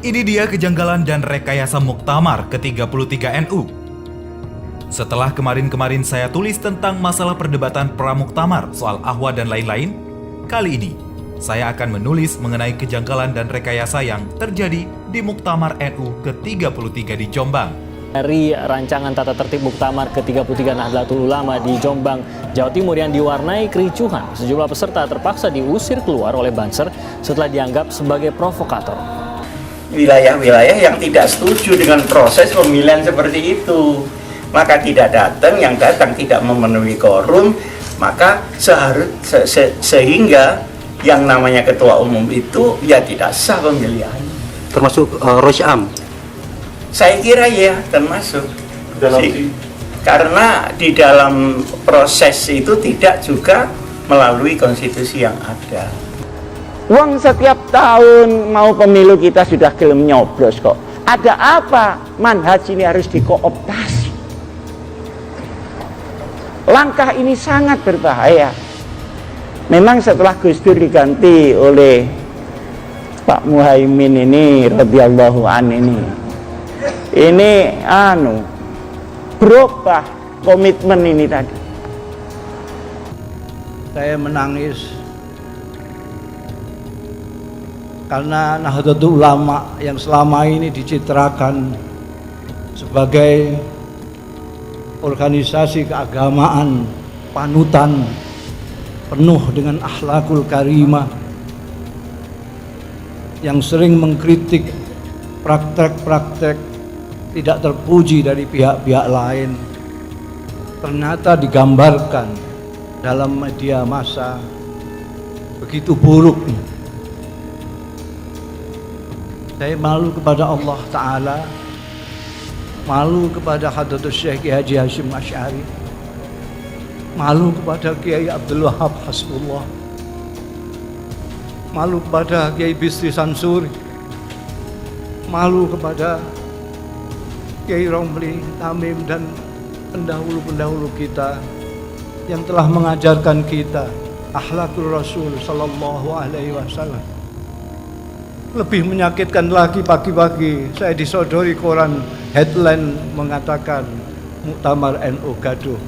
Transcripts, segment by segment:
Ini dia kejanggalan dan rekayasa Muktamar ke-33 NU. Setelah kemarin-kemarin saya tulis tentang masalah perdebatan pra-Muktamar soal Ahwa dan lain-lain, kali ini saya akan menulis mengenai kejanggalan dan rekayasa yang terjadi di Muktamar NU ke-33 di Jombang. Dari rancangan tata tertib Muktamar ke-33 Nahdlatul Ulama di Jombang, Jawa Timur yang diwarnai kericuhan, sejumlah peserta terpaksa diusir keluar oleh Banser setelah dianggap sebagai provokator. Wilayah-wilayah yang tidak setuju dengan proses pemilihan seperti itu, maka tidak datang, yang datang tidak memenuhi quorum, maka sehingga yang namanya ketua umum itu ya tidak sah pemilihan. Termasuk Rosyam? Saya kira ya termasuk. Karena di dalam proses itu tidak juga melalui konstitusi yang ada. Uang setiap tahun mau pemilu kita sudah gelem nyoblos kok. Ada apa? Manhaj ini harus dikooptasi. Langkah ini sangat berbahaya. Memang setelah Gus Dur diganti oleh Pak Muhaimin ini radhiyallahu an ini berubah komitmen ini tadi. Saya menangis karena Nahdlatul Ulama yang selama ini dicitrakan sebagai organisasi keagamaan panutan penuh dengan akhlakul karimah yang sering mengkritik praktek-praktek tidak terpuji dari pihak-pihak lain, ternyata digambarkan dalam media massa begitu buruknya. Saya malu kepada Allah Ta'ala, malu kepada Hadratus Syekh Haji Hashim Asy'ari, malu kepada Kiai Abdul Wahab Hasbullah, malu kepada Kiai Bisri Sansuri, malu kepada Kiai Romli Tamim dan pendahulu-pendahulu kita yang telah mengajarkan kita akhlakul Rasul sallallahu alaihi wasallam. Lebih menyakitkan lagi, pagi-pagi saya disodori koran headline mengatakan Muktamar NU gaduh,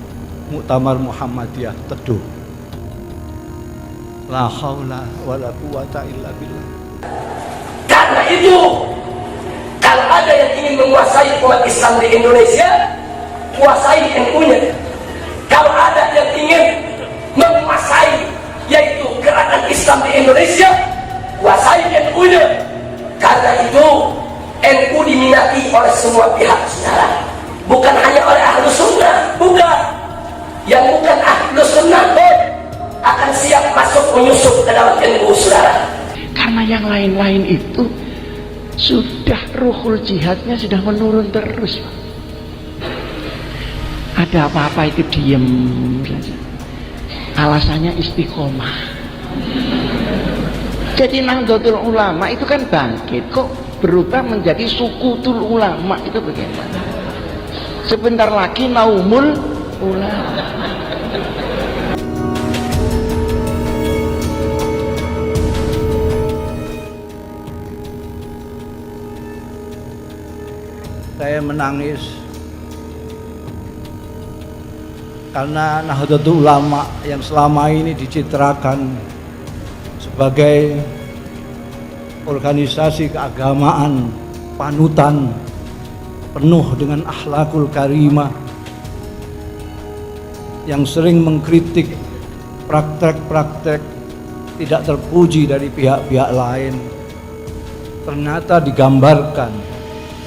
Muktamar Muhammadiyah teduh. La haula wala quwata illa billah. Karena itu, kalau ada yang ingin menguasai umat Islam di Indonesia, kuasai NU-nya. Kalau ada yang ingin menguasai yaitu gerakan Islam di Indonesia, kuasai NU-nya. Karena itu NU diminati oleh semua pihak, saudara. Bukan hanya oleh ahlu sunnah, bukan. Yang bukan ahlu sunnah pun akan siap masuk menyusup ke dalam NU, saudara. Karena yang lain-lain itu sudah ruhul jihadnya sudah menurun terus. Ada apa-apa itu diem saja. Alasannya istiqomah. Jadi Nahdlatul Ulama itu kan bangkit, kok berubah menjadi Sukutul Ulama, itu bagaimana? Sebentar lagi Naumul Ulama. Saya menangis karena Nahdlatul Ulama yang selama ini dicitrakan sebagai organisasi keagamaan panutan penuh dengan akhlakul karimah yang sering mengkritik praktek-praktek tidak terpuji dari pihak-pihak lain, ternyata digambarkan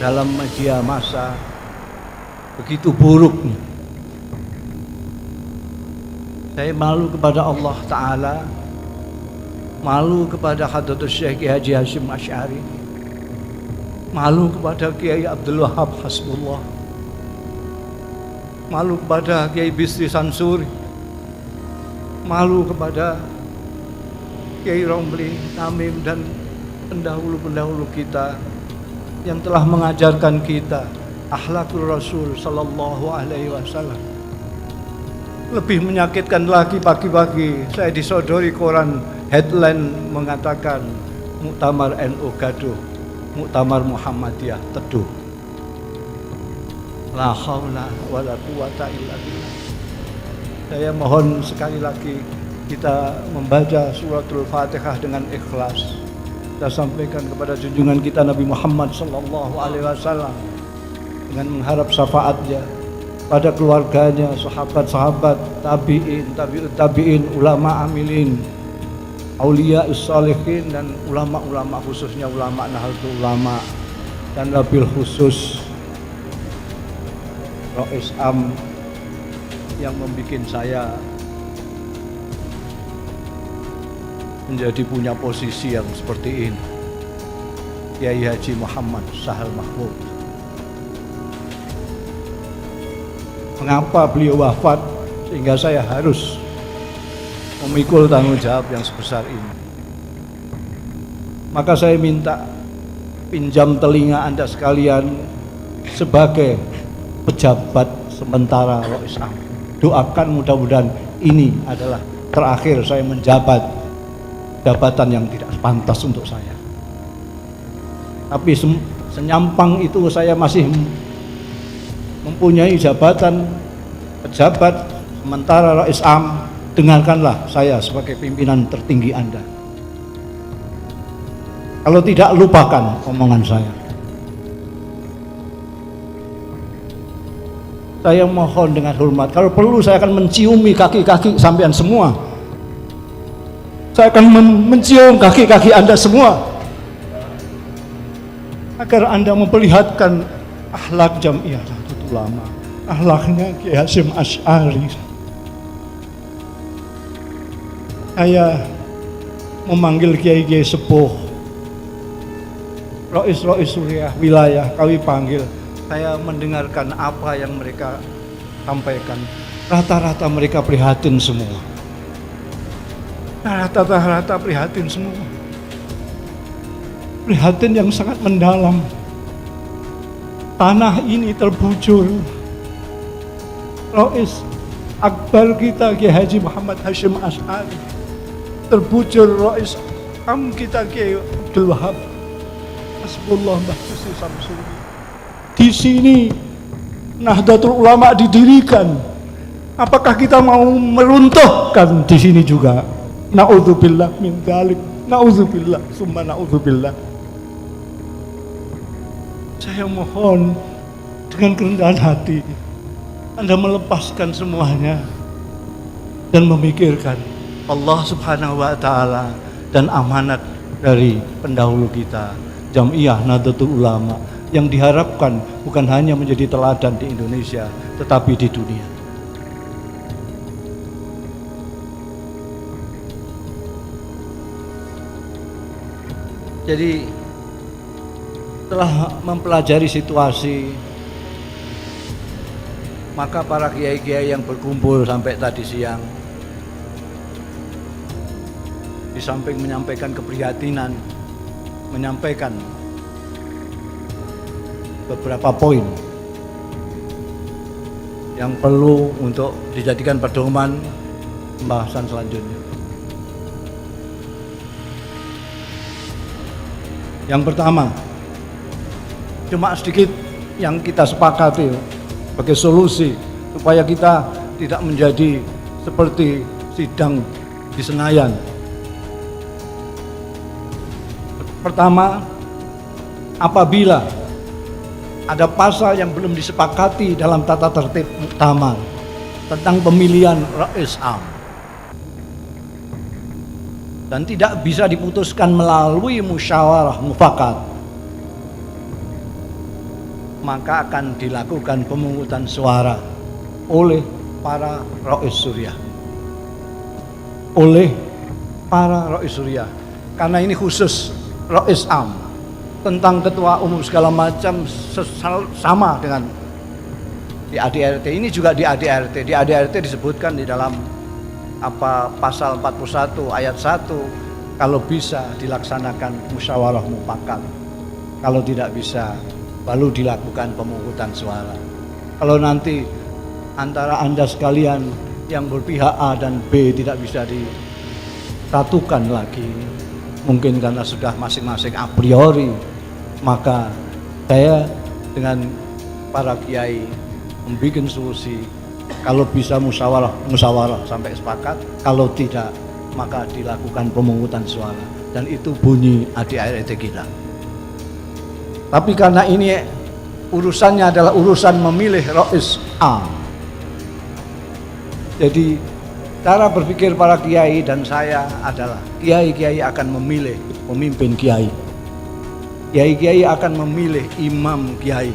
dalam media massa begitu buruknya. Saya malu kepada Allah Ta'ala, malu kepada Hadratus Syekh Haji Hashim Asy'ari, malu kepada Kiai Abdul Wahab Hasbullah, malu kepada Kiai Bisri Sansuri, malu kepada Kiai Romli Tamim dan pendahulu-pendahulu kita yang telah mengajarkan kita akhlakul Rasul sallallahu alaihi wasallam. Lebih menyakitkan lagi, pagi-pagi saya disodori koran headline mengatakan Muktamar NU gaduh, Muktamar Muhammadiyah Teduh. La haula wala quwata illa billah. Saya mohon sekali lagi kita membaca suratul Fatihah dengan ikhlas. Kita sampaikan kepada junjungan kita Nabi Muhammad sallallahu alaihi wasallam dengan mengharap syafaatnya pada keluarganya, sahabat-sahabat, tabi'in, tabi'ut tabi'in, ulama amilin, aulia salihin, dan ulama-ulama, khususnya ulama Nahdlatul Ulama, dan wabil khusus Rais Am yang membuat saya menjadi punya posisi yang seperti ini, Kiai Haji Muhammad Sahal Mahmud. Mengapa beliau wafat sehingga saya harus memikul tanggung jawab yang sebesar ini? Maka saya minta pinjam telinga Anda sekalian sebagai pejabat sementara Rais Am. Doakan mudah-mudahan ini adalah terakhir saya menjabat jabatan yang tidak pantas untuk saya. Tapi senyampang itu saya masih mempunyai jabatan pejabat sementara Rais Am. Dengarkanlah saya sebagai pimpinan tertinggi Anda. Kalau tidak, lupakan omongan saya. Saya mohon dengan hormat, kalau perlu saya akan menciumi kaki-kaki sampean semua. Saya akan mencium kaki-kaki Anda semua agar Anda memperlihatkan akhlak Jamiah Nahdlatul Ulama, akhlaknya Kiai Hasyim Asy'ari. Saya memanggil kiai-kiai sepuh, Rais Suriah wilayah, kami panggil. Saya mendengarkan apa yang mereka sampaikan. Rata-rata mereka prihatin semua. Rata-rata prihatin semua. Prihatin yang sangat mendalam. Tanah ini terbujur. Rais Akbar kita Kiai Haji Muhammad Hasyim Asy'ari terbujur. Rais Am kita Kiai Abdul Wahab Hasbullah Mbah Susi Samsuri. Di sini Nahdlatul Ulama didirikan. Apakah kita mau meruntuhkan di sini juga? Na'udzubillah min dzalik. Na'udzubillah summa na'udzubillah. Saya mohon dengan kerendahan hati Anda melepaskan semuanya dan memikirkan Allah Subhanahu wa taala dan amanat dari pendahulu kita, Jamiah Nahdlatul Ulama, yang diharapkan bukan hanya menjadi teladan di Indonesia tetapi di dunia. Jadi setelah mempelajari situasi, maka para kiai-kiai yang berkumpul sampai tadi siang, di samping menyampaikan keprihatinan, menyampaikan beberapa poin yang perlu untuk dijadikan pedoman pembahasan selanjutnya. Yang pertama, cuma sedikit yang kita sepakati sebagai solusi supaya kita tidak menjadi seperti sidang di Senayan. Pertama, apabila ada pasal yang belum disepakati dalam tata tertib muktamar tentang pemilihan Rais Am dan tidak bisa diputuskan melalui musyawarah mufakat, maka akan dilakukan pemungutan suara oleh para Rais Suriah. Oleh para Rais Suriah. Karena ini khusus Rais Am, tentang ketua umum segala macam sama dengan di ADRT. Ini juga di ADRT. Di ADRT disebutkan di dalam pasal 41 ayat 1, kalau bisa dilaksanakan musyawarah mufakat. Kalau tidak bisa, baru dilakukan pemungutan suara. Kalau nanti antara Anda sekalian yang berpihak A dan B tidak bisa disatukan lagi, mungkin karena sudah masing-masing a priori Maka saya dengan para kiai membuat solusi, kalau bisa musyawarah sampai sepakat, kalau tidak maka dilakukan pemungutan suara, dan itu bunyi ADART kita. Tapi karena ini urusannya adalah urusan memilih Rais A, jadi cara berpikir para kiai dan saya adalah kiai-kiai akan memilih pemimpin kiai, kiai-kiai akan memilih imam kiai.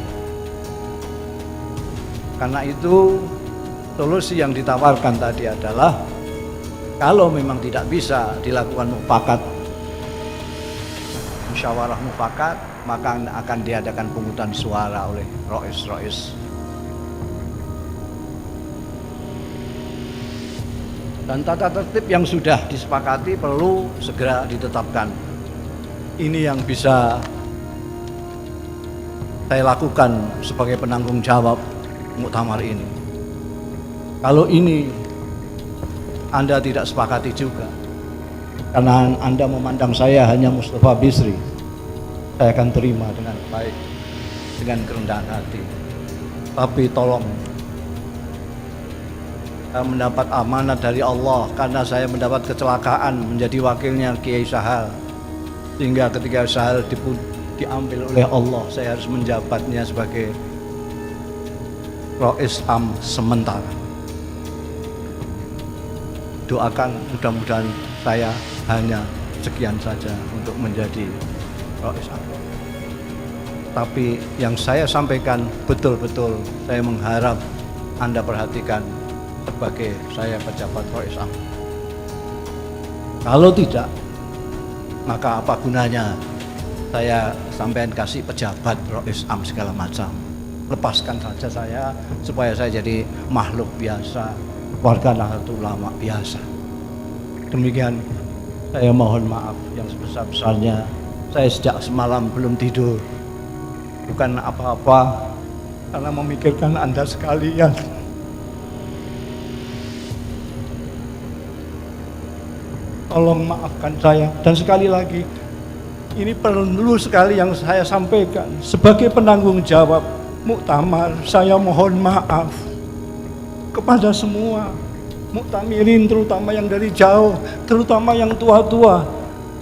Karena itu solusi yang ditawarkan tadi adalah kalau memang tidak bisa dilakukan mufakat, musyawarah mufakat, maka akan diadakan pungutan suara oleh rois-rois. Dan tata tertib yang sudah disepakati perlu segera ditetapkan. Ini yang bisa saya lakukan sebagai penanggung jawab muktamar ini. Kalau ini Anda tidak sepakati juga, karena Anda memandang saya hanya Mustafa Bisri, saya akan terima dengan baik, dengan kerendahan hati. Tapi tolong, saya mendapat amanat dari Allah karena saya mendapat kecelakaan menjadi wakilnya Kiai Sahal, sehingga ketika Sahal diambil oleh Allah, saya harus menjabatnya sebagai Rais Am sementara. Doakan mudah-mudahan saya hanya sekian saja untuk menjadi Rais Am. Tapi yang saya sampaikan betul-betul saya mengharap Anda perhatikan sebagai saya pejabat Rais Am. Kalau tidak, maka apa gunanya saya sampean kasih pejabat Rais Am segala macam. Lepaskan saja saya supaya saya jadi makhluk biasa, warga Nahdlatul Ulama biasa. Demikian, saya mohon maaf yang sebesar-besarnya. Saya sejak semalam belum tidur, bukan apa-apa, karena memikirkan Anda sekalian. Tolong maafkan saya. Dan sekali lagi, ini perlu sekali yang saya sampaikan sebagai penanggung jawab muktamar. Saya mohon maaf kepada semua muktamirin, terutama yang dari jauh, terutama yang tua-tua,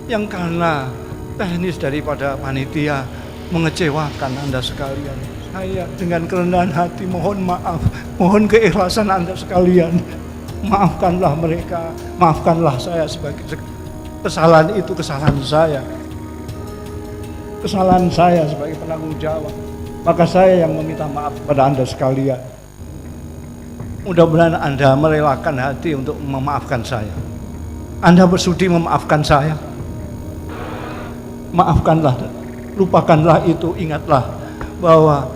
yang karena teknis daripada panitia mengecewakan Anda sekalian. Saya dengan kerendahan hati mohon maaf, mohon keikhlasan Anda sekalian. Maafkanlah mereka, maafkanlah saya sebagai kesalahan itu, kesalahan saya sebagai penanggung jawab. Maka saya yang meminta maaf kepada Anda sekalian. Mudah-mudahan Anda merelakan hati untuk memaafkan saya. Anda bersudi memaafkan saya. Maafkanlah, lupakanlah itu, ingatlah bahwa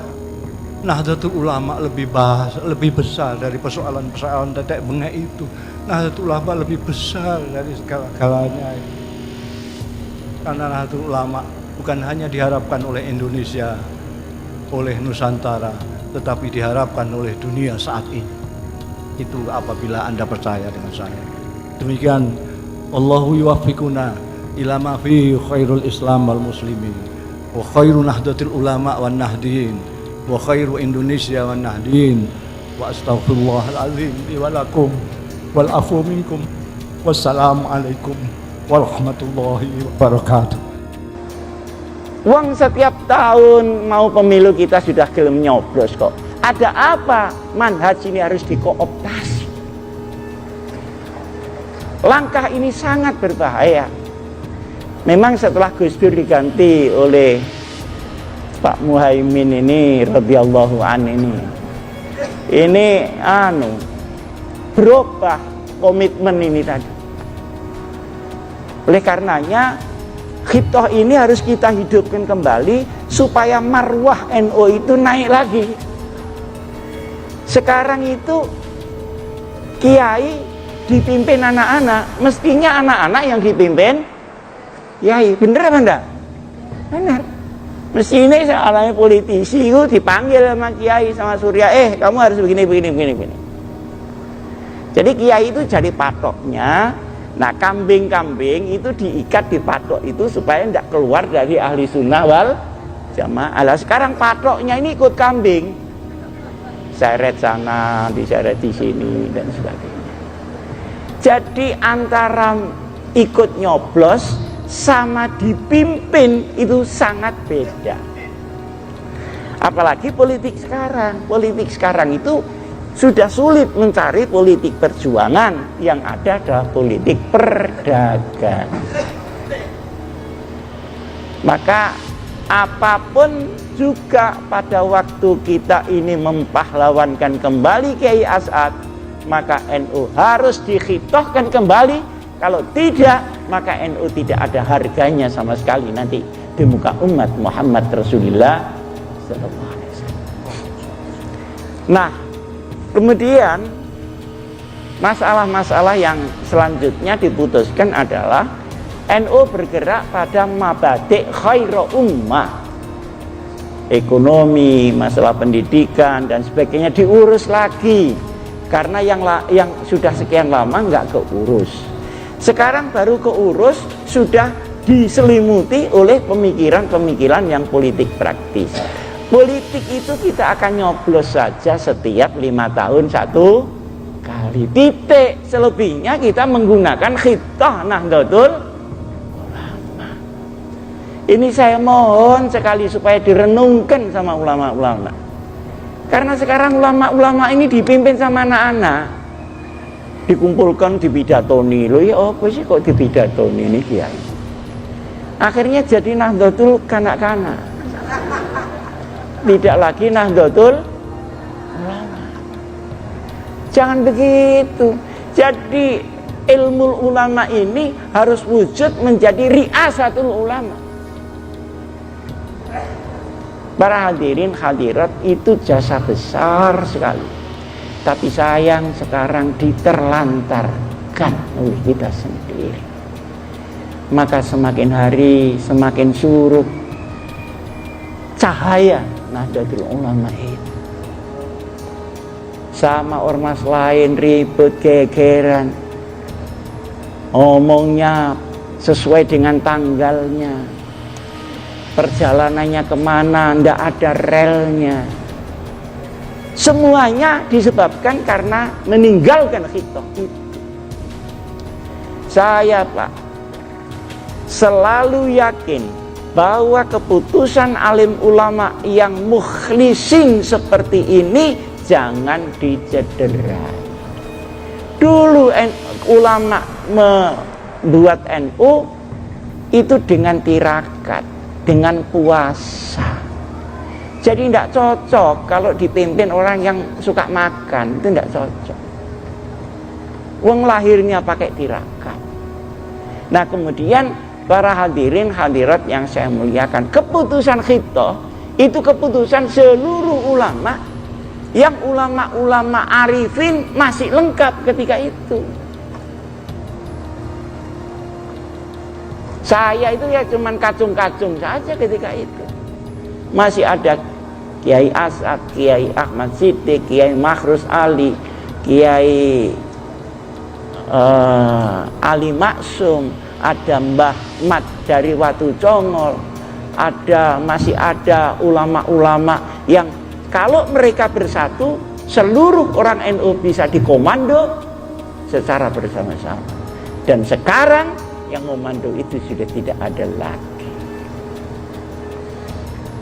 Nahdlatul Ulama lebih besar dari persoalan-persoalan tetek bengek itu. Nahdlatul Ulama lebih besar dari segala-galanya. Karena Nahdlatul Ulama bukan hanya diharapkan oleh Indonesia, oleh Nusantara, tetapi diharapkan oleh dunia saat ini. Itu apabila Anda percaya dengan saya. Demikian, Allahu yuwaffiquna ila ma fi khairul Islam wal muslimin wa khairu nahdlatil ulama wan nahdiin wa khairu Indonesia wan nahdiin wa astaghfirullahal azim li wa lakum wal afu minkum. Wassalamu alaikum warahmatullahi wabarakatuh. Uang setiap tahun mau pemilu kita sudah gelem nyoblos kok. Ada apa? Manhaj ini harus dikooptasi. Langkah ini sangat berbahaya. Memang setelah Gus Dur diganti oleh Pak Muhaimin ini radhiyallahu an ini berubah komitmen ini tadi. Oleh karenanya khitoh ini harus kita hidupkan kembali supaya marwah NU itu naik lagi. Sekarang itu kiai dipimpin anak-anak, mestinya anak-anak yang dipimpin kiai. Bener apa enggak? Benar. Mestinya sealanya politisi itu dipanggil sama kiai sama surya, kamu harus begini. Jadi kiai itu jadi patoknya. Nah, kambing-kambing itu diikat di patok itu supaya tidak keluar dari ahli sunnah wal jamaah. Lah sekarang patroknya ini ikut kambing, seret sana, diseret di sini dan sebagainya. Jadi antara ikut nyoblos sama dipimpin itu sangat beda. Apalagi politik sekarang. Politik sekarang itu sudah sulit mencari politik perjuangan, yang ada adalah politik perdagangan. Maka apapun juga pada waktu kita ini mempahlawankan kembali Kiai As'ad, maka NU harus dikhitohkan kembali. Kalau tidak, maka NU tidak ada harganya sama sekali nanti di muka umat Muhammad Rasulullah sallallahu alaihi wasallam. Nah, kemudian masalah-masalah yang selanjutnya diputuskan adalah NU bergerak pada mabadi' khairu ummah. Ekonomi, masalah pendidikan dan sebagainya diurus lagi, karena yang sudah sekian lama nggak keurus. Sekarang baru keurus, sudah diselimuti oleh pemikiran-pemikiran yang politik praktis. Politik itu kita akan nyoblos saja setiap 5 tahun 1 kali, titik. Selebihnya kita menggunakan khitah Nahdlatul Ulama. Ini saya mohon sekali supaya direnungkan sama ulama-ulama, karena sekarang ulama-ulama ini dipimpin sama anak-anak, dikumpulkan dipidatoni. Loh ya apa sih kok dipidatoni ini Kiai? Akhirnya jadi Nahdlatul kanak-kanak, tidak lagi Nahdlatul Ulama. Jangan begitu. Jadi ilmu ulama ini harus wujud menjadi riasatul ulama. Para hadirin hadirat, itu jasa besar sekali, tapi sayang sekarang diterlantarkan oleh kita sendiri. Maka semakin hari semakin surut cahaya Nahdlatul Ulama itu. Sama ormas lain ribut gegeran, omongnya sesuai dengan tanggalnya, perjalanannya kemana ndak ada relnya. Semuanya disebabkan karena meninggalkan khitah itu. Saya Pak selalu yakin bahwa keputusan alim ulama yang mukhlisin seperti ini jangan dicederai. Dulu ulama membuat NU itu dengan tirakat, dengan puasa. Jadi tidak cocok kalau dipimpin orang yang suka makan, itu tidak cocok. Wong lahirnya pakai tirakat. Nah kemudian para hadirin hadirat yang saya muliakan, keputusan khitah itu keputusan seluruh ulama, yang ulama-ulama arifin masih lengkap ketika itu. Saya itu ya cuman kacung-kacung saja ketika itu. Masih ada Kiai As'ad, Kiai Ahmad Siddiq, Kiai Makhrus Ali, Kiai Ali Maksum, ada Mbah Mat dari Watu Congol, masih ada ulama-ulama yang kalau mereka bersatu, seluruh orang NU bisa dikomando secara bersama-sama. Dan sekarang yang komando itu sudah tidak ada lagi.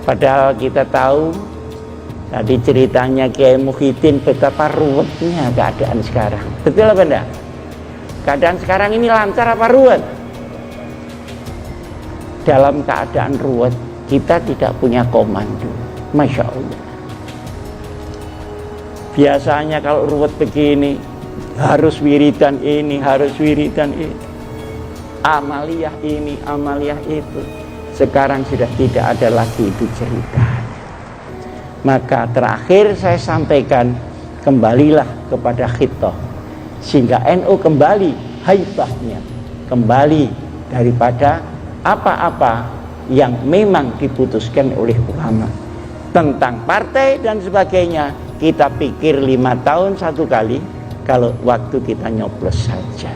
Padahal kita tahu tadi ceritanya Kiai Muhyiddin betapa ruwetnya keadaan sekarang. Betul apa enggak? Keadaan sekarang ini lancar apa ruwet? Dalam keadaan ruwet kita tidak punya komando. Masya Allah. Biasanya kalau ruwet begini harus wiridan ini, harus wiridan ini, amaliyah ini, amaliyah itu. Sekarang sudah tidak ada lagi itu ceritanya. Maka terakhir saya sampaikan, kembalilah kepada khitah, sehingga NU kembali haibahnya, kembali daripada apa-apa yang memang diputuskan oleh ulama tentang partai dan sebagainya. Kita pikir 5 tahun 1 kali, kalau waktu kita nyoblos saja.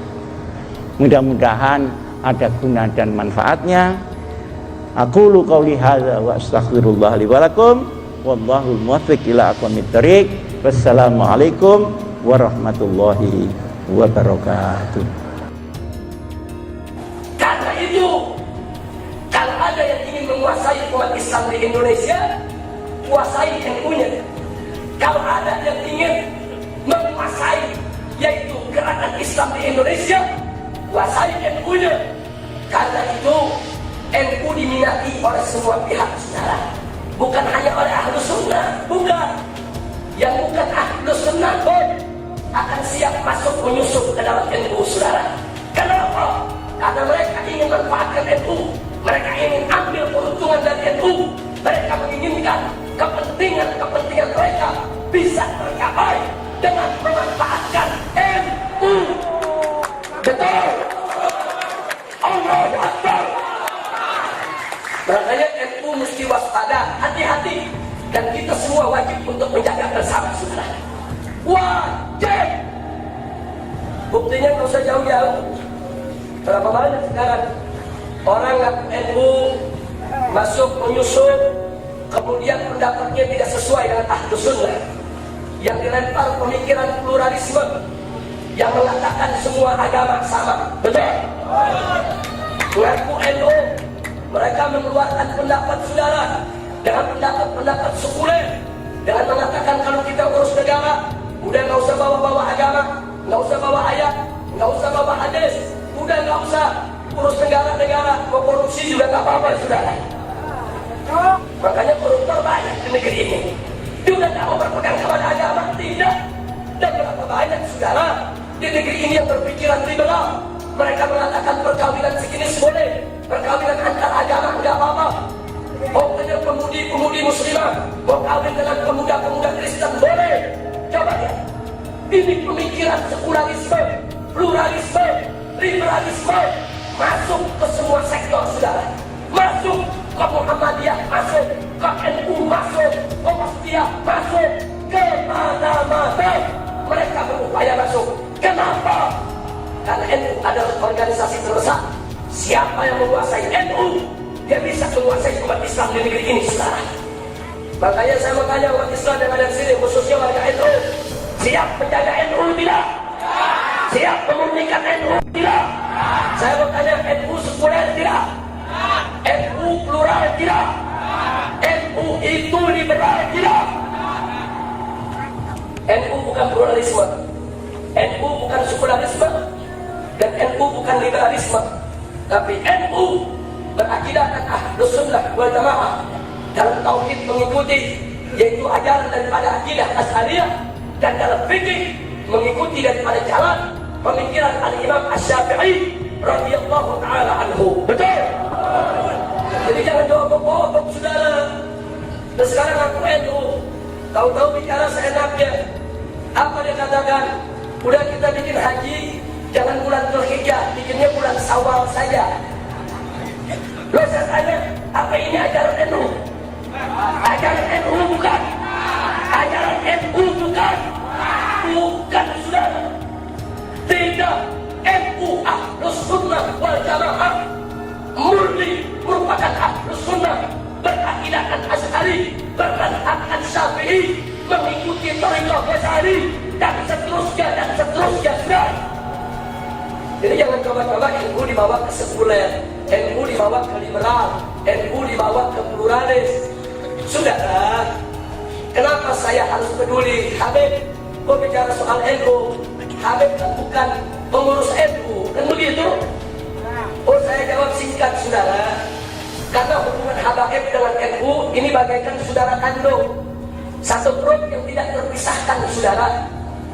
Mudah-mudahan ada guna dan manfaatnya. Aqulu qauli hadza wa astaghfirullah li wa lakum wallahu muwaffiq ila aqwamit thoriq. Wassalamualaikum warahmatullahi wabarakatuh. Karena itu, kalau ada yang ingin menguasai umat Islam di Indonesia, kuasai NU-nya. Kalau ada yang ingin menguasai yaitu gerakan Islam di Indonesia, kuasai NU-nya. Karena itu NU diminati oleh semua pihak, saudara. Bukan hanya oleh Ahlus Sunnah, bukan. Yang bukan Ahlus Sunnah pun akan siap masuk menyusup ke dalam NU, saudara. Kenapa? Karena mereka ingin manfaatkan NU, mereka ingin ambil keuntungan dari NU, mereka menginginkan kepentingan mereka bisa tercapai dengan memanfaatkan NU. Betul? Allahu Akbar. Makanya NU mesti waspada, hati-hati, dan kita semua wajib untuk menjaga bersama, saudara. Wajib. Buktinya nggak usah jauh-jauh. Berapa banyak sekarang orang NU masuk menyusup, kemudian pendapatnya tidak sesuai dengan Ahlus Sunnah, yang dilempar pemikiran pluralisme, yang mengatakan semua agama sama. Betul? Mengaku NU, mereka mengeluarkan pendapat saudara dengan pendapat sekuler, dengan mengatakan kalau kita urus negara, udah nggak usah bawa-bawa agama, nggak usah bawa ayat, nggak usah bawa hadis, udah nggak usah urus negara, mau korupsi juga nggak apa-apa, saudara. Makanya koruptor banyak di negeri ini. Juga nggak mau berpegang kepada agama, tidak. Dan berapa banyak saudara di negeri ini yang berpikiran liberal. Mereka mengatakan perkawinan sejenis boleh, perkawinan antar agama nggak apa-apa. Pokoknya pemudi-pemudi muslimah mau kawin dengan pemuda-pemuda Kristen boleh. Coba ya, ini pemikiran sekularisme, pluralisme, liberalisme masuk ke semua sektor, saudara. Masuk ke Muhammadiyah, masuk ke NU, masuk ke Muhammadiyah, masuk ke mana-mana. Mereka berupaya masuk. Kenapa? Karena NU adalah organisasi terbesar. Siapa yang menguasai NU, dia bisa menguasai umat Islam di negeri ini, saudara. Makanya saya mau tanya umat Islam yang ada di sini, khususnya warga NU, siap menjaga NU tidak? Siap memurnikan NU tidak? Saya mau tanya, NU sekuler tidak? NU plural tidak? NU itu liberal tidak? NU bukan pluralisme, NU bukan sekularisme, dan NU bukan liberalisme, tapi NU berakidahkan Ahlus Sunnah wal Jamaah dalam tauhid mengikuti yaitu ajaran daripada akidah Asy'ariyah, dan dalam fikih mengikuti daripada jalan pemikiran Al-Imam Asy-Syafi'i radhiyallahu taala anhu. Betul? Jadi jangan jawab-jawab, saudara. Dan sekarang aku NU, tahu-tahu bicara seenaknya. Apa dia katakan? Udah kita bikin haji, jangan bulan Dzulhijjah, bikinnya bulan Syawal saja. Loh, saya tanya, apa ini ajaran NU? Ajaran NU bukan? Ajaran NU bukan? Bukan, saudara. Tidak. NU Ahlus Sunnah wal Jamaah murni merupakan Ahlus Sunnah, berakidahkan Asy'ari, bermanhajkan Syafi'i, mengikuti thariqah Ghazali, dan seterusnya, saudara. Jadi jangan coba-coba NU dibawa ke sekuler, NU dibawa ke liberal, NU dibawa ke pluralis. Saudara, kenapa saya harus peduli? Habib, kok bicara soal NU? Habib kan bukan pengurus NU, kan begitu? Oh, saya jawab singkat, saudara. Karena hubungan Habib dengan NU ini bagaikan saudara kandung, satu perut yang tidak terpisahkan, saudara.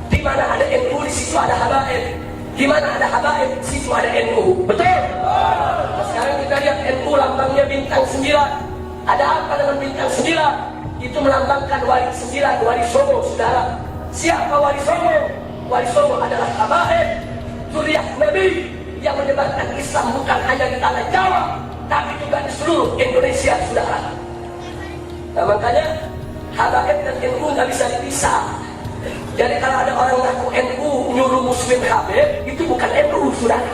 Di mana ada NU, di situ ada Habib. Di mana ada Habib, di situ ada NU. Betul? Nah, sekarang kita lihat NU lambangnya bintang 9. Ada apa dengan bintang 9? Itu melambangkan wali 9, wali Songo, saudara. Siapa wali Songo? Wali Songo adalah Habib, zuriyah Nabi, yang menyebarkan Islam bukan hanya di tanah Jawa, tapi juga di seluruh Indonesia, saudara. Nah, makanya Habib dan NU nggak bisa dipisah. Jadi kalau ada orang ngaku NU nyuruh muslim Habib, itu bukan NU, saudara.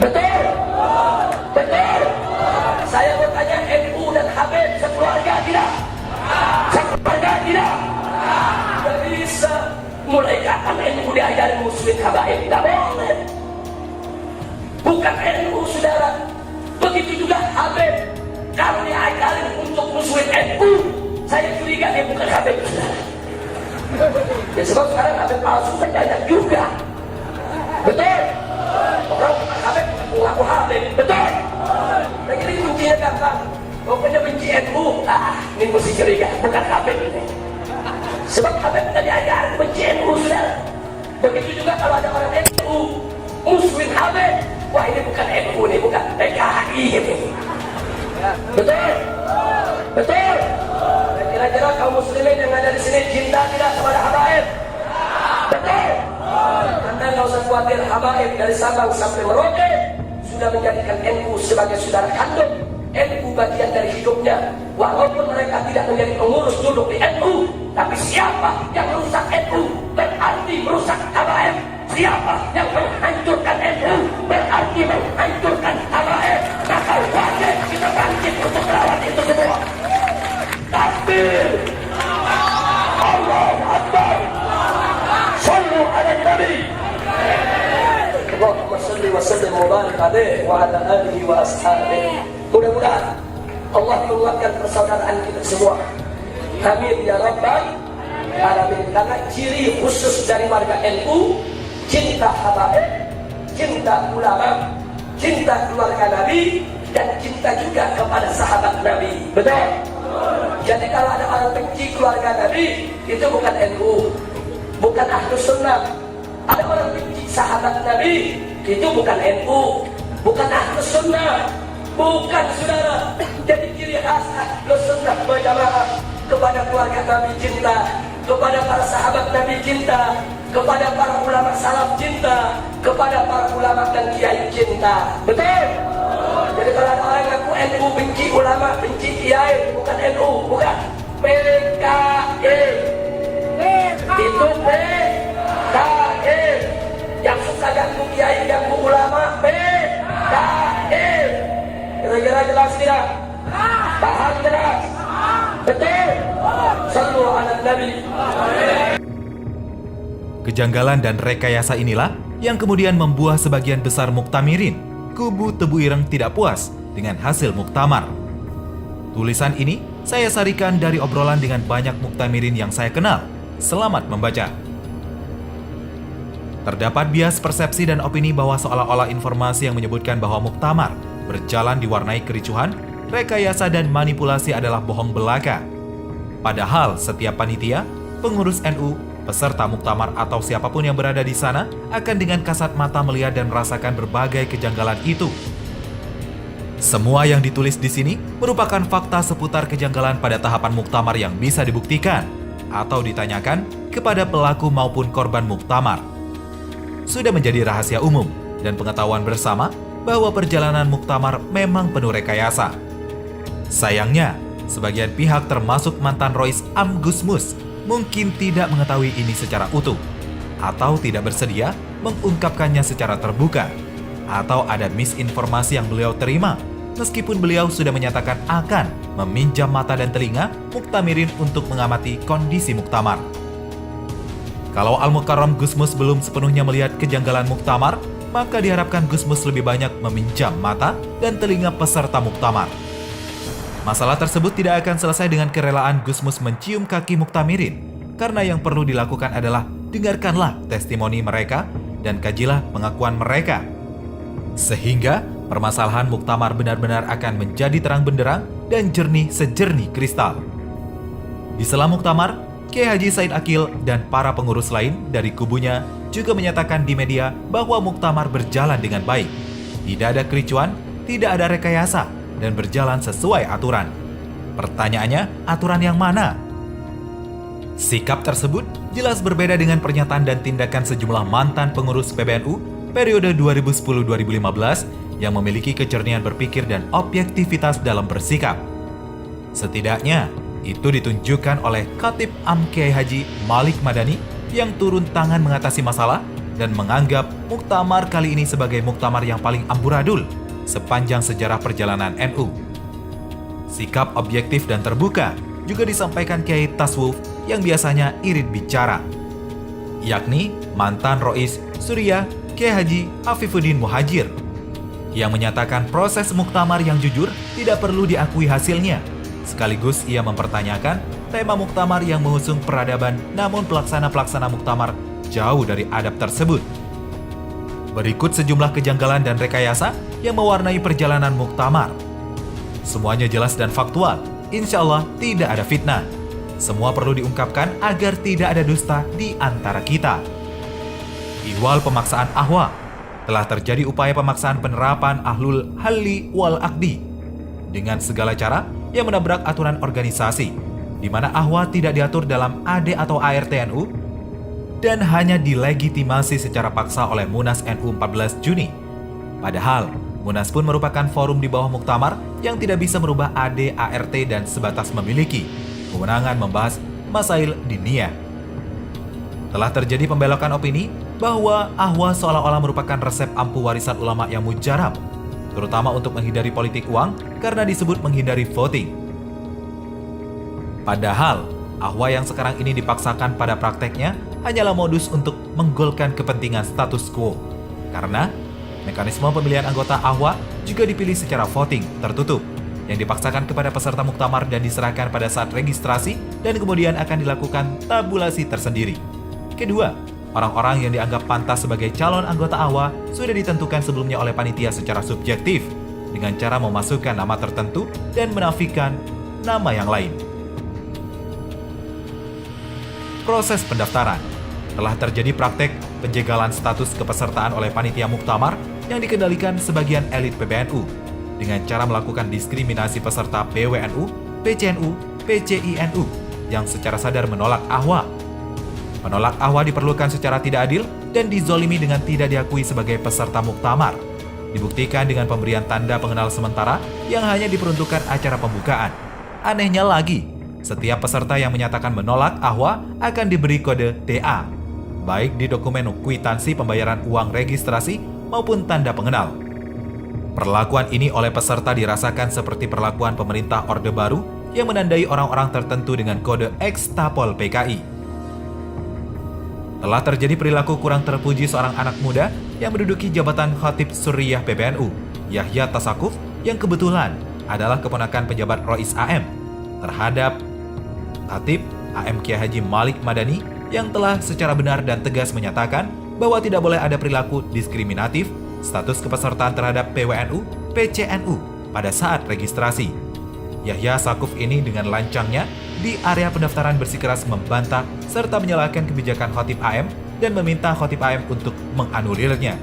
Betul? Betul? Saya mau tanya, NU dan Habib sekeluarga tidak? Sekeluarga tidak? Tidak bisa. Mulai kapan NU diajarin muslim Habib? Tidak boleh. Bukan NU, saudara. Begitu juga Habib. Kalau diajarin untuk muslim NU, saya curiga dia bukan Habib, saudara. Ya sebab sekarang Habib palsu kan banyak juga. Betul? Orang bukan Habib, mengaku Habib. Betul? Lagi ini kuncinya gampang. Pokoknya benci NU. Ini mesti curiga, bukan Habib ini. Sebab Habib tadi ajaran benci NU, saudara. Begitu juga kalau ada orang NU muslim Habib, wah ini bukan NU, ini bukan PKI ini. Betul? Betul? Kira-kira kaum muslimin yang ada di sini cinta tidak kepada Habib? Betul? Anda nggak usah khawatir, Habib dari Sabang sampai Merauke sudah menjadikan NU sebagai saudara kandung. NU bagian dari hidupnya. Walaupun mereka tidak menjadi pengurus duduk di NU, tapi siapa yang merusak NU berarti merusak Habib. Siapa yang menghancurkan NU berarti menghancurkan Habib. Maka wajib kita bangkit untuk melawan itu semua. Takbir, Allahu Akbar, Sallu ala Nabi. Allahumma salli wa sallim wa barik alaihi wa ala alihi wa ashabihi. Mudah-mudahan Allah menguatkan persaudaraan kita semua. Amin ya rabbal alamin. Karena ciri khusus dari warga NU, cinta Habib, cinta ulama, cinta keluarga Nabi, dan cinta juga kepada sahabat Nabi. Betul? Jadi kalau ada orang benci keluarga Nabi, itu bukan NU, bukan Ahlus Sunnah. Ada orang benci sahabat Nabi, itu bukan NU, bukan Ahlus Sunnah, bukan, saudara. Jadi ciri khas Ahlus Sunnah wal Jamaah, kepada keluarga Nabi cinta, kepada para sahabat Nabi cinta, kepada para ulama salaf cinta, kepada para ulama dan kiai cinta. Betul? Jadi kalau ada orang ngaku NU benci ulama, benci kiai, bukan NU, bukan PKI. Itu PKI. Yang suka ganggu kiai, ganggu ulama, PKI. Kira-kira jelas tidak? Paham jelas? Betul? Sallu ala Nabi. Kejanggalan dan rekayasa inilah yang kemudian membuah sebagian besar muktamirin, kubu Tebu Ireng, tidak puas dengan hasil muktamar. Tulisan ini saya sarikan dari obrolan dengan banyak muktamirin yang saya kenal. Selamat membaca. Terdapat bias persepsi dan opini bahwa seolah-olah informasi yang menyebutkan bahwa muktamar berjalan diwarnai kericuhan, rekayasa dan manipulasi adalah bohong belaka. Padahal setiap panitia, pengurus NU, peserta muktamar atau siapapun yang berada di sana akan dengan kasat mata melihat dan merasakan berbagai kejanggalan itu. Semua yang ditulis di sini merupakan fakta seputar kejanggalan pada tahapan muktamar yang bisa dibuktikan atau ditanyakan kepada pelaku maupun korban muktamar. Sudah menjadi rahasia umum dan pengetahuan bersama bahwa perjalanan muktamar memang penuh rekayasa. Sayangnya, sebagian pihak termasuk mantan Rois Am Gusmus mungkin tidak mengetahui ini secara utuh, atau tidak bersedia mengungkapkannya secara terbuka, atau ada misinformasi yang beliau terima, meskipun beliau sudah menyatakan akan meminjam mata dan telinga muktamirin untuk mengamati kondisi muktamar. Kalau Al-Mukarram Gusmus belum sepenuhnya melihat kejanggalan muktamar, maka diharapkan Gusmus lebih banyak meminjam mata dan telinga peserta muktamar. Masalah tersebut tidak akan selesai dengan kerelaan Gusmus mencium kaki muktamirin, karena yang perlu dilakukan adalah dengarkanlah testimoni mereka dan kajilah pengakuan mereka. Sehingga permasalahan muktamar benar-benar akan menjadi terang benderang dan jernih sejernih kristal. Di sela muktamar, Kiai Haji Said Akil dan para pengurus lain dari kubunya juga menyatakan di media bahwa muktamar berjalan dengan baik. Tidak ada kericuan, tidak ada rekayasa, dan berjalan sesuai aturan. Pertanyaannya, aturan yang mana? Sikap tersebut jelas berbeda dengan pernyataan dan tindakan sejumlah mantan pengurus PBNU periode 2010-2015 yang memiliki kejernihan berpikir dan objektivitas dalam bersikap. Setidaknya, itu ditunjukkan oleh Khatib Am Kiai Haji Malik Madani yang turun tangan mengatasi masalah dan menganggap muktamar kali ini sebagai muktamar yang paling amburadul sepanjang sejarah perjalanan NU. Sikap objektif dan terbuka juga disampaikan Kiai Taswuf yang biasanya irit bicara, yakni mantan Rois Suriah Kiai Haji Afifuddin Muhajir, yang menyatakan proses muktamar yang jujur tidak perlu diakui hasilnya. Sekaligus ia mempertanyakan tema muktamar yang mengusung peradaban, namun pelaksana-pelaksana muktamar jauh dari adab tersebut. Berikut sejumlah kejanggalan dan rekayasa yang mewarnai perjalanan muktamar. Semuanya jelas dan faktual, insya Allah tidak ada fitnah. Semua perlu diungkapkan agar tidak ada dusta di antara kita. Ihwal pemaksaan ahwa. Telah terjadi upaya pemaksaan penerapan ahlul halli wal akdi dengan segala cara yang menabrak aturan organisasi, di mana ahwa tidak diatur dalam AD atau ART NU dan hanya dilegitimasi secara paksa oleh Munas NU 14 Juni. Padahal, Munas pun merupakan forum di bawah muktamar yang tidak bisa merubah AD, ART dan sebatas memiliki kewenangan membahas masail diniyah. Telah terjadi pembelokan opini bahwa ahwa seolah-olah merupakan resep ampuh warisan ulama yang mujarab, terutama untuk menghindari politik uang karena disebut menghindari voting. Padahal, ahwa yang sekarang ini dipaksakan pada prakteknya hanyalah modus untuk menggolkan kepentingan status quo. Karena mekanisme pemilihan anggota ahwa juga dipilih secara voting tertutup, yang dipaksakan kepada peserta muktamar dan diserahkan pada saat registrasi dan kemudian akan dilakukan tabulasi tersendiri. Kedua, orang-orang yang dianggap pantas sebagai calon anggota ahwa sudah ditentukan sebelumnya oleh panitia secara subjektif dengan cara memasukkan nama tertentu dan menafikan nama yang lain. Proses pendaftaran. Telah terjadi praktek penjegalan status kepesertaan oleh panitia muktamar yang dikendalikan sebagian elit PBNU dengan cara melakukan diskriminasi peserta PWNU, PCNU, PCINU yang secara sadar menolak ahwa. Menolak ahwa diperlukan secara tidak adil dan dizolimi dengan tidak diakui sebagai peserta muktamar. Dibuktikan dengan pemberian tanda pengenal sementara yang hanya diperuntukkan acara pembukaan. Anehnya lagi, setiap peserta yang menyatakan menolak ahwa akan diberi kode TA, baik di dokumen kwitansi pembayaran uang registrasi maupun tanda pengenal. Perlakuan ini oleh peserta dirasakan seperti perlakuan pemerintah Orde Baru yang menandai orang-orang tertentu dengan kode Ekstapol PKI. Telah terjadi perilaku kurang terpuji seorang anak muda yang menduduki jabatan Khatib Suriah PBNU, Yahya Tasakuf, yang kebetulan adalah keponakan pejabat Rois AM, terhadap Khatib AM Kiai Haji Malik Madani yang telah secara benar dan tegas menyatakan bahwa tidak boleh ada perilaku diskriminatif status kepesertaan terhadap PWNU, PCNU pada saat registrasi. Yahya Sakuf ini dengan lancangnya di area pendaftaran bersikeras membantah serta menyalahkan kebijakan Khatib AM dan meminta Khatib AM untuk menganulirnya.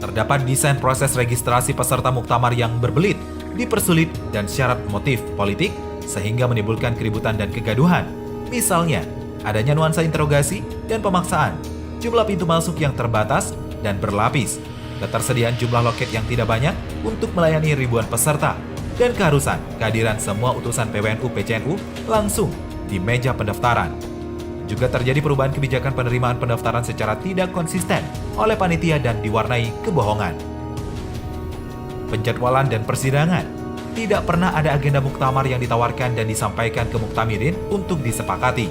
Terdapat desain proses registrasi peserta muktamar yang berbelit, dipersulit dan syarat motif politik sehingga menimbulkan keributan dan kegaduhan. Misalnya, adanya nuansa interogasi dan pemaksaan, jumlah pintu masuk yang terbatas dan berlapis, ketersediaan jumlah loket yang tidak banyak untuk melayani ribuan peserta, dan keharusan kehadiran semua utusan PWNU PCNU langsung di meja pendaftaran. Juga terjadi perubahan kebijakan penerimaan pendaftaran secara tidak konsisten oleh panitia dan diwarnai kebohongan. Penjadwalan dan persidangan. Tidak pernah ada agenda muktamar yang ditawarkan dan disampaikan ke muktamirin untuk disepakati.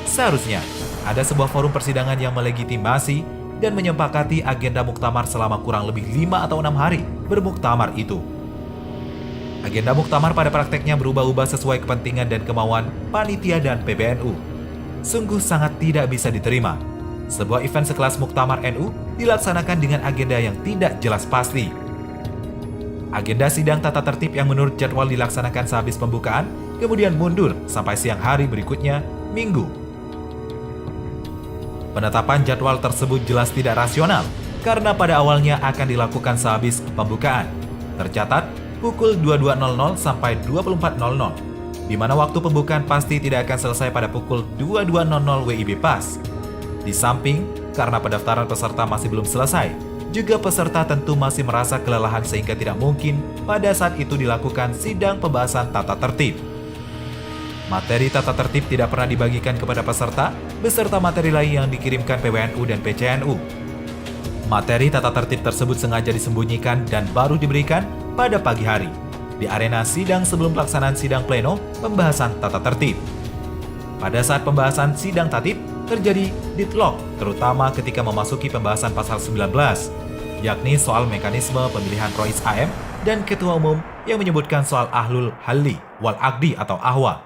Seharusnya ada sebuah forum persidangan yang melegitimasi dan menyepakati agenda muktamar selama kurang lebih 5 atau 6 hari bermuktamar itu. Agenda muktamar pada prakteknya berubah-ubah sesuai kepentingan dan kemauan panitia dan PBNU. Sungguh sangat tidak bisa diterima. Sebuah event sekelas muktamar NU dilaksanakan dengan agenda yang tidak jelas pasti. Agenda sidang tata tertib yang menurut jadwal dilaksanakan sehabis pembukaan, kemudian mundur sampai siang hari berikutnya, Minggu. Penetapan jadwal tersebut jelas tidak rasional, karena pada awalnya akan dilakukan sehabis pembukaan. Tercatat, pukul 22.00 sampai 24.00, di mana waktu pembukaan pasti tidak akan selesai pada pukul 22.00 WIB pas. Di samping, karena pendaftaran peserta masih belum selesai, juga peserta tentu masih merasa kelelahan sehingga tidak mungkin pada saat itu dilakukan sidang pembahasan tata tertib. Materi tata tertib tidak pernah dibagikan kepada peserta, beserta materi lain yang dikirimkan PWNU dan PCNU. Materi tata tertib tersebut sengaja disembunyikan dan baru diberikan pada pagi hari. di arena sidang sebelum pelaksanaan sidang pleno pembahasan tata tertib. Pada saat pembahasan sidang tatip, terjadi deadlock, terutama ketika memasuki pembahasan pasal 19, yakni soal mekanisme pemilihan Rois AM dan Ketua Umum yang menyebutkan soal Ahlul Halli wal Aqdi atau ahwa.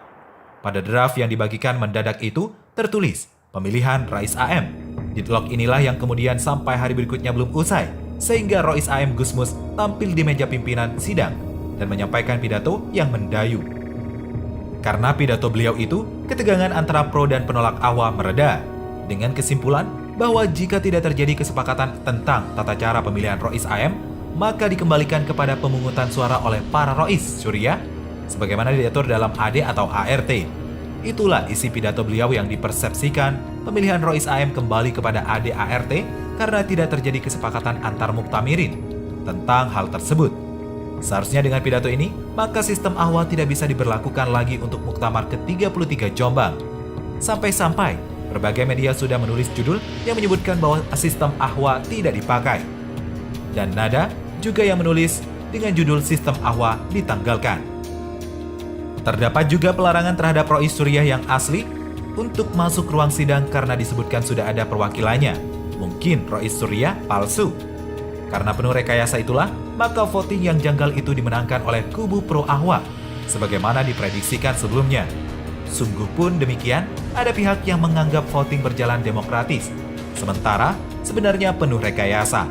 Pada draft yang dibagikan mendadak itu, tertulis pemilihan Rais AM. Deadlock inilah yang kemudian sampai hari berikutnya belum usai, sehingga Rois AM Gusmus tampil di meja pimpinan sidang dan menyampaikan pidato yang mendayu. Karena pidato beliau itu, ketegangan antara pro dan penolak ahwa mereda, dengan kesimpulan bahwa jika tidak terjadi kesepakatan tentang tata cara pemilihan Rois AM, maka dikembalikan kepada pemungutan suara oleh para Rois Syuriah, sebagaimana diatur dalam AD atau ART. Itulah isi pidato beliau yang dipersepsikan pemilihan Rois AM kembali kepada AD ART karena tidak terjadi kesepakatan antar muktamirin tentang hal tersebut. Seharusnya dengan pidato ini, maka sistem ahwa tidak bisa diberlakukan lagi untuk Muktamar ke-33 Jombang. Sampai-sampai, berbagai media sudah menulis judul yang menyebutkan bahwa sistem ahwa tidak dipakai. Dan Nada juga yang menulis dengan judul sistem ahwa ditanggalkan. Terdapat juga pelarangan terhadap Rois Syuriah yang asli untuk masuk ruang sidang karena disebutkan sudah ada perwakilannya. Mungkin Rois Syuriah palsu. Karena penuh rekayasa itulah, maka voting yang janggal itu dimenangkan oleh kubu pro ahwa, sebagaimana diprediksikan sebelumnya. Sungguh pun demikian, ada pihak yang menganggap voting berjalan demokratis, sementara sebenarnya penuh rekayasa.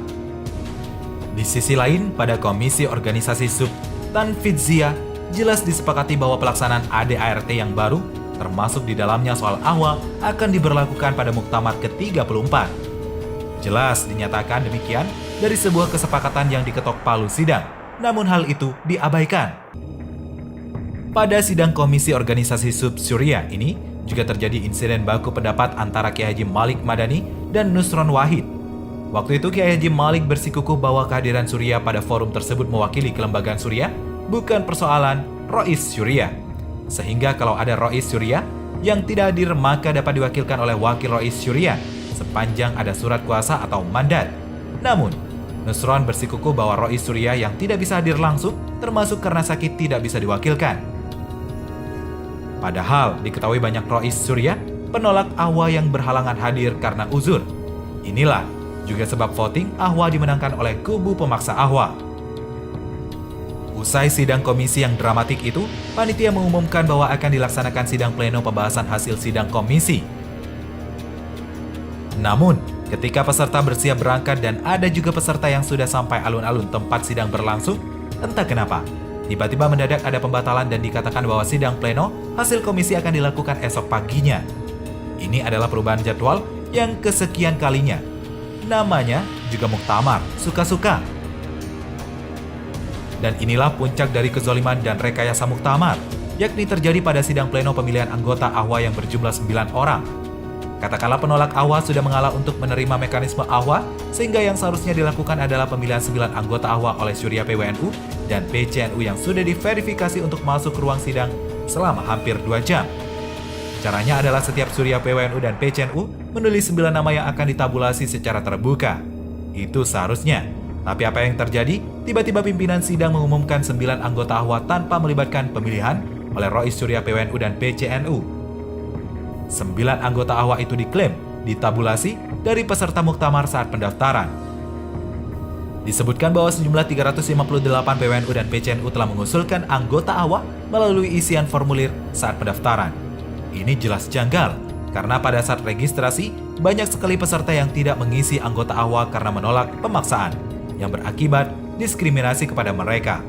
Di sisi lain, pada Komisi Organisasi Sub Tanfidziyah, jelas disepakati bahwa pelaksanaan AD/ART yang baru, termasuk di dalamnya soal ahwa, akan diberlakukan pada Muktamar ke-34. Jelas dinyatakan demikian dari sebuah kesepakatan yang diketok palu sidang, namun hal itu diabaikan. Pada sidang Komisi Organisasi Sub Syuriah ini, juga terjadi insiden baku pendapat antara Kiai Haji Malik Madani dan Nusron Wahid. Waktu itu Kiai Haji Malik bersikukuh bahwa kehadiran Syuriah pada forum tersebut mewakili kelembagaan Syuriah, bukan persoalan Rois Syuriah. Sehingga kalau ada Rois Syuriah yang tidak hadir, maka dapat diwakilkan oleh wakil Rois Syuriah sepanjang ada surat kuasa atau mandat. Namun, Nusron bersikukuh bahwa Rois Syuriah yang tidak bisa hadir langsung, termasuk karena sakit, tidak bisa diwakilkan. Padahal diketahui banyak Rois Syuriah penolak ahwa yang berhalangan hadir karena uzur. Inilah juga sebab voting ahwa dimenangkan oleh kubu pemaksa ahwa. Usai sidang komisi yang dramatik itu, panitia mengumumkan bahwa akan dilaksanakan sidang pleno pembahasan hasil sidang komisi. Namun, ketika peserta bersiap berangkat dan ada juga peserta yang sudah sampai alun-alun tempat sidang berlangsung, entah kenapa, tiba-tiba mendadak ada pembatalan dan dikatakan bahwa sidang pleno hasil komisi akan dilakukan esok paginya. Ini adalah perubahan jadwal yang kesekian kalinya. Namanya juga muktamar, suka-suka. Dan inilah puncak dari kezaliman dan rekayasa muktamar, yakni terjadi pada sidang pleno pemilihan anggota ahwa yang berjumlah 9 orang. Katakanlah penolak ahwa sudah mengalah untuk menerima mekanisme ahwa, sehingga yang seharusnya dilakukan adalah pemilihan 9 anggota ahwa oleh Syuriah PWNU dan PCNU yang sudah diverifikasi untuk masuk ruang sidang selama hampir 2 jam. Caranya adalah setiap Syuriah PWNU dan PCNU menulis 9 nama yang akan ditabulasi secara terbuka. Itu seharusnya. Tapi apa yang terjadi? Tiba-tiba pimpinan sidang mengumumkan 9 anggota ahwa tanpa melibatkan pemilihan oleh Rois Syuriah PWNU dan PCNU. 9 anggota ahwa itu diklaim ditabulasi dari peserta muktamar saat pendaftaran. Disebutkan bahwa sejumlah 358 PWNU dan PCNU telah mengusulkan anggota ahwa melalui isian formulir saat pendaftaran. Ini jelas janggal, karena pada saat registrasi, banyak sekali peserta yang tidak mengisi anggota ahwa karena menolak pemaksaan, yang berakibat diskriminasi kepada mereka.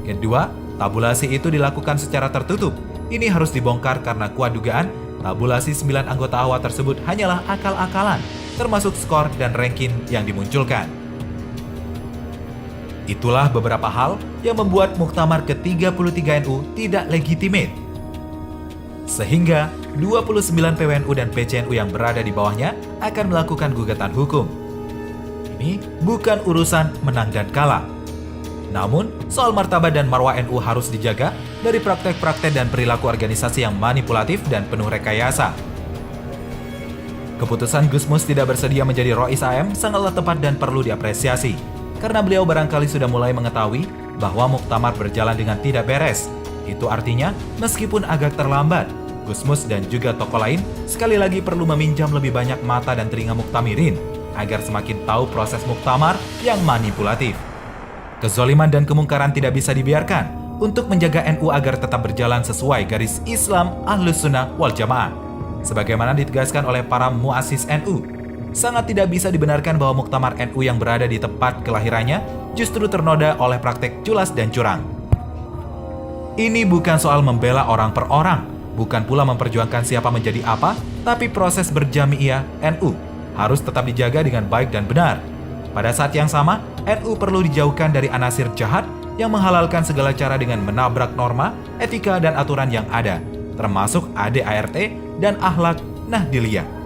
Kedua, tabulasi itu dilakukan secara tertutup. Ini harus dibongkar karena kuat dugaan tabulasi 9 anggota ahwa tersebut hanyalah akal-akalan, termasuk skor dan ranking yang dimunculkan. Itulah beberapa hal yang membuat Muktamar ke-33 NU tidak legitimate. Sehingga 29 PWNU dan PCNU yang berada di bawahnya akan melakukan gugatan hukum. Ini bukan urusan menang dan kalah. Namun, soal martabat dan marwah NU harus dijaga dari praktek-praktek dan perilaku organisasi yang manipulatif dan penuh rekayasa. Keputusan Gusmus tidak bersedia menjadi Rois AM sangatlah tepat dan perlu diapresiasi, karena beliau barangkali sudah mulai mengetahui bahwa muktamar berjalan dengan tidak beres. Itu artinya, meskipun agak terlambat, Gusmus dan juga tokoh lain sekali lagi perlu meminjam lebih banyak mata dan telinga muktamirin agar semakin tahu proses muktamar yang manipulatif. Kezoliman dan kemungkaran tidak bisa dibiarkan untuk menjaga NU agar tetap berjalan sesuai garis Islam Ahlus Sunnah wal Jamaah. Sebagaimana ditegaskan oleh para muassis NU, sangat tidak bisa dibenarkan bahwa muktamar NU yang berada di tempat kelahirannya justru ternoda oleh praktek culas dan curang. Ini bukan soal membela orang per orang, bukan pula memperjuangkan siapa menjadi apa, tapi proses berjamiah NU harus tetap dijaga dengan baik dan benar. Pada saat yang sama, NU perlu dijauhkan dari anasir jahat yang menghalalkan segala cara dengan menabrak norma, etika, dan aturan yang ada, termasuk ADART dan akhlak Nahdiliyah.